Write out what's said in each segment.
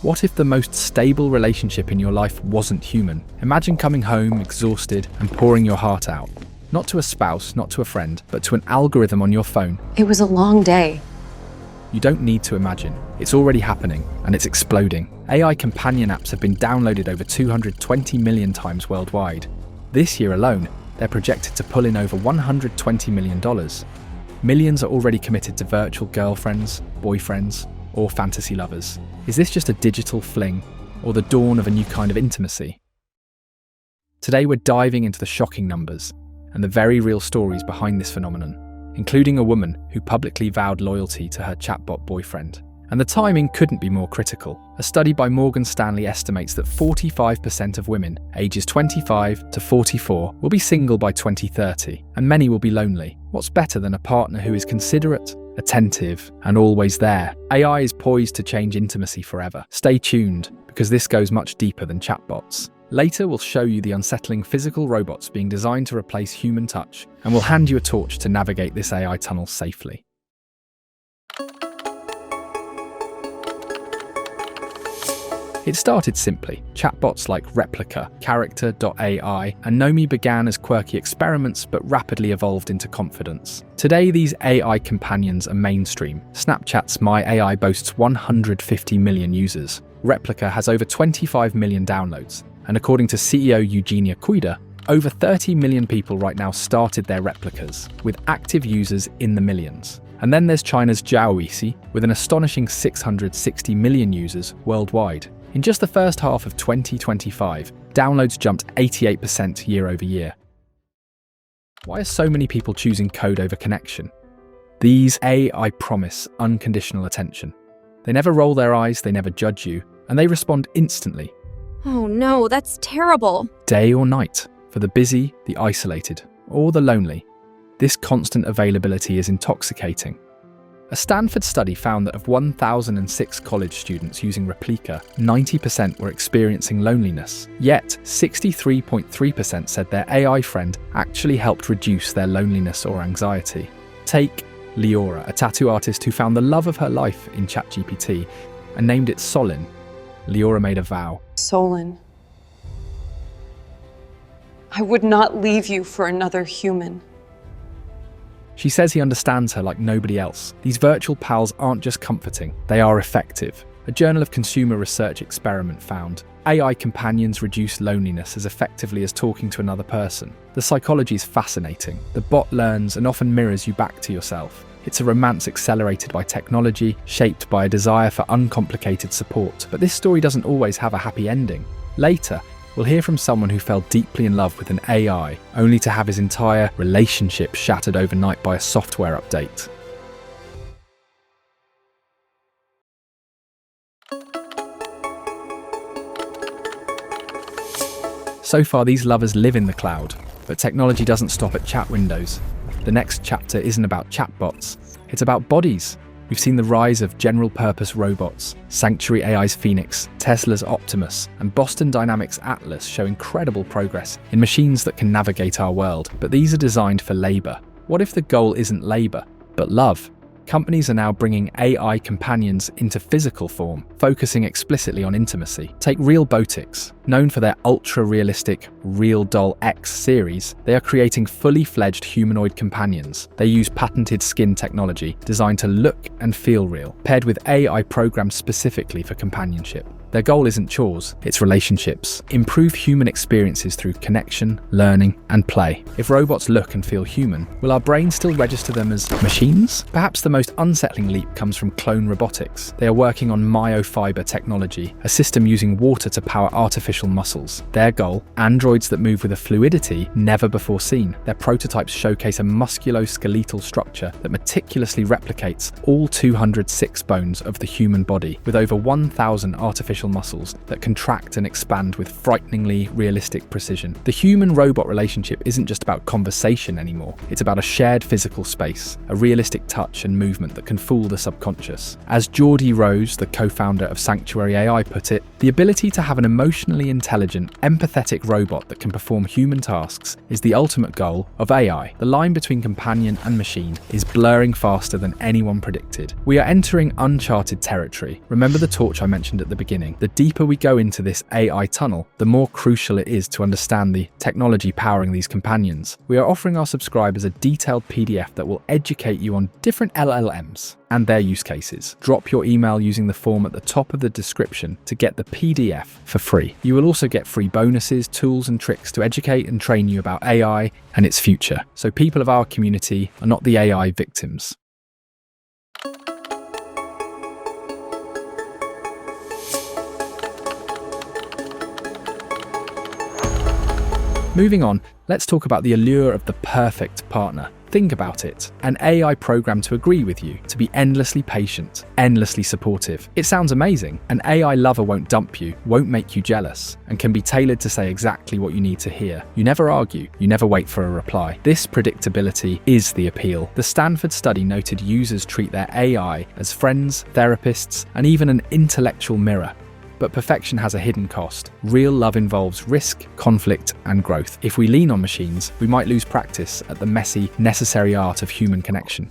What if the most stable relationship in your life wasn't human? Imagine coming home exhausted and pouring your heart out. Not to a spouse, not to a friend, but to an algorithm on your phone. It was a long day. You don't need to imagine. It's already happening, and it's exploding. AI companion apps have been downloaded over 220 million times worldwide. This year alone, they're projected to pull in over $120 million. Millions are already committed to virtual girlfriends, boyfriends, or fantasy lovers. Is this just a digital fling, or the dawn of a new kind of intimacy? Today we're diving into the shocking numbers and the very real stories behind this phenomenon, including a woman who publicly vowed loyalty to her chatbot boyfriend. And the timing couldn't be more critical. A study by Morgan Stanley estimates that 45% of women ages 25 to 44 will be single by 2030, and many will be lonely. What's better than a partner who is considerate, attentive, and always there? AI is poised to change intimacy forever. Stay tuned, because this goes much deeper than chatbots. Later, we'll show you the unsettling physical robots being designed to replace human touch, and we'll hand you a torch to navigate this AI tunnel safely. It started simply. Chatbots like Replica, Character.ai, and Nomi began as quirky experiments but rapidly evolved into confidence. Today, these AI companions are mainstream. Snapchat's My AI boasts 150 million users. Replica has over 25 million downloads. And according to CEO Eugenia Cuida, over 30 million people right now started their replicas, with active users in the millions. And then there's China's Zhaoisi, with an astonishing 660 million users worldwide. In just the first half of 2025, downloads jumped 88% year over year. Why are so many people choosing code over connection? These AI promise unconditional attention. They never roll their eyes, they never judge you, and they respond instantly. Oh no, that's terrible. Day or night, for the busy, the isolated, or the lonely. This constant availability is intoxicating. A Stanford study found that of 1,006 college students using Replica, 90% were experiencing loneliness. Yet, 63.3% said their AI friend actually helped reduce their loneliness or anxiety. Take Leora, a tattoo artist who found the love of her life in ChatGPT and named it Solin. Leora made a vow. Solin, I would not leave you for another human. She says he understands her like nobody else. These virtual pals aren't just comforting, they are effective. A Journal of Consumer Research experiment found AI companions reduce loneliness as effectively as talking to another person. The psychology is fascinating. The bot learns and often mirrors you back to yourself. It's a romance accelerated by technology, shaped by a desire for uncomplicated support. But this story doesn't always have a happy ending. Later, we'll hear from someone who fell deeply in love with an AI, only to have his entire relationship shattered overnight by a software update. So far, these lovers live in the cloud, but technology doesn't stop at chat windows. The next chapter isn't about chatbots, it's about bodies. We've seen the rise of general-purpose robots, Sanctuary AI's Phoenix, Tesla's Optimus, and Boston Dynamics' Atlas show incredible progress in machines that can navigate our world. But these are designed for labor. What if the goal isn't labor, but love? Companies are now bringing AI companions into physical form, focusing explicitly on intimacy. Take Realbotix. Known for their ultra-realistic RealDoll X series, they are creating fully fledged humanoid companions. They use patented skin technology designed to look and feel real, paired with AI programmed specifically for companionship. Their goal isn't chores, it's relationships. Improve human experiences through connection, learning, and play. If robots look and feel human, will our brains still register them as machines? Perhaps the most unsettling leap comes from Clone Robotics. They are working on myofiber technology, a system using water to power artificial muscles. Their goal? Androids that move with a fluidity never before seen. Their prototypes showcase a musculoskeletal structure that meticulously replicates all 206 bones of the human body, with over 1,000 artificial muscles that contract and expand with frighteningly realistic precision. The human-robot relationship isn't just about conversation anymore. It's about a shared physical space, a realistic touch and movement that can fool the subconscious. As Geordie Rose, the co-founder of Sanctuary AI, put it, the ability to have an emotionally intelligent, empathetic robot that can perform human tasks is the ultimate goal of AI. The line between companion and machine is blurring faster than anyone predicted. We are entering uncharted territory. Remember the torch I mentioned at the beginning? unsettling. The deeper we go into this AI tunnel, the more crucial it is to understand the technology powering these companions. We are offering our subscribers a detailed PDF that will educate you on different LLMs and their use cases. Drop your email using the form at the top of the description to get the PDF for free. You will also get free bonuses, tools, and tricks to educate and train you about AI and its future, so people of our community are not the AI victims. Moving on, let's talk about the allure of the perfect partner. Think about it. An AI programmed to agree with you, to be endlessly patient, endlessly supportive. It sounds amazing. An AI lover won't dump you, won't make you jealous, and can be tailored to say exactly what you need to hear. You never argue, you never wait for a reply. This predictability is the appeal. The Stanford study noted users treat their AI as friends, therapists, and even an intellectual mirror. But perfection has a hidden cost. Real love involves risk, conflict, and growth. If we lean on machines, we might lose practice at the messy, necessary art of human connection.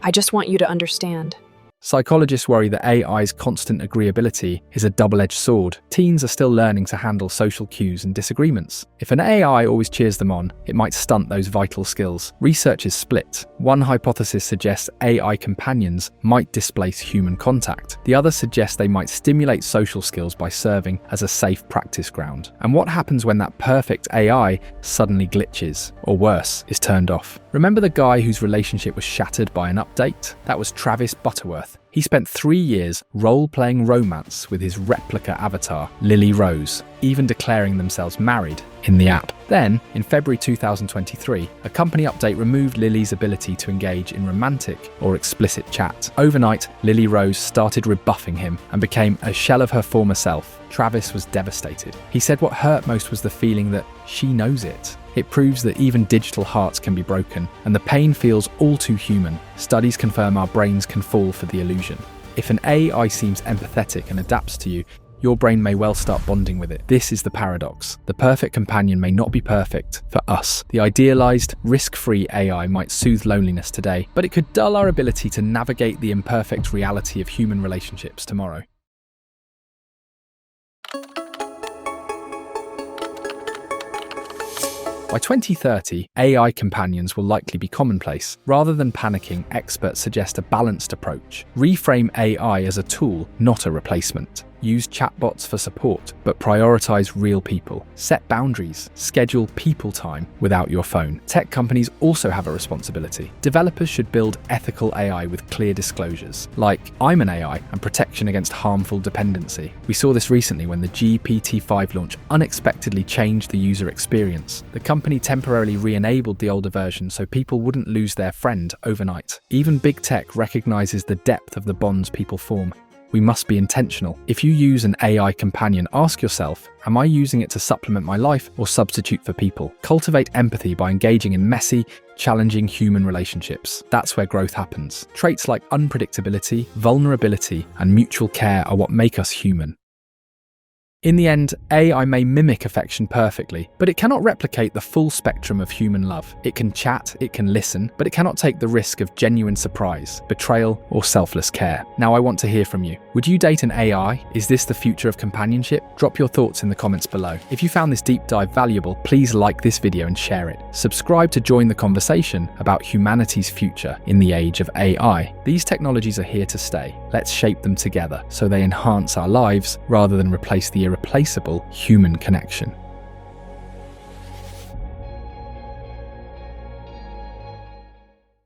I just want you to understand. Psychologists worry that AI's constant agreeability is a double-edged sword. Teens are still learning to handle social cues and disagreements. If an AI always cheers them on, it might stunt those vital skills. Research is split. One hypothesis suggests AI companions might displace human contact. The other suggests they might stimulate social skills by serving as a safe practice ground. And what happens when that perfect AI suddenly glitches, or worse, is turned off? Remember the guy whose relationship was shattered by an update? That was Travis Butterworth. He spent 3 years role-playing romance with his replica avatar, Lily Rose, even declaring themselves married in the app. Then, in February 2023, a company update removed Lily's ability to engage in romantic or explicit chat. Overnight, Lily Rose started rebuffing him and became a shell of her former self. Travis was devastated. He said what hurt most was the feeling that she knows it. It proves that even digital hearts can be broken, and the pain feels all too human. Studies confirm our brains can fall for the illusion. If an AI seems empathetic and adapts to you, your brain may well start bonding with it. This is the paradox. The perfect companion may not be perfect for us. The idealized, risk-free AI might soothe loneliness today, but it could dull our ability to navigate the imperfect reality of human relationships tomorrow. By 2030, AI companions will likely be commonplace. Rather than panicking, experts suggest a balanced approach. Reframe AI as a tool, not a replacement. Use chatbots for support, but prioritize real people. Set boundaries. Schedule people time without your phone. Tech companies also have a responsibility. Developers should build ethical AI with clear disclosures, like I'm an AI and protection against harmful dependency. We saw this recently when the GPT-5 launch unexpectedly changed the user experience. The company temporarily re-enabled the older version so people wouldn't lose their friend overnight. Even big tech recognizes the depth of the bonds people form. We must be intentional. If you use an AI companion, ask yourself, am I using it to supplement my life or substitute for people? Cultivate empathy by engaging in messy, challenging human relationships. That's where growth happens. Traits like unpredictability, vulnerability, and mutual care are what make us human. In the end, AI may mimic affection perfectly, but it cannot replicate the full spectrum of human love. It can chat, it can listen, but it cannot take the risk of genuine surprise, betrayal, or selfless care. Now I want to hear from you. Would you date an AI? Is this the future of companionship? Drop your thoughts in the comments below. If you found this deep dive valuable, please like this video and share it. Subscribe to join the conversation about humanity's future in the age of AI. These technologies are here to stay. Let's shape them together so they enhance our lives rather than replace the irreplaceable human connection.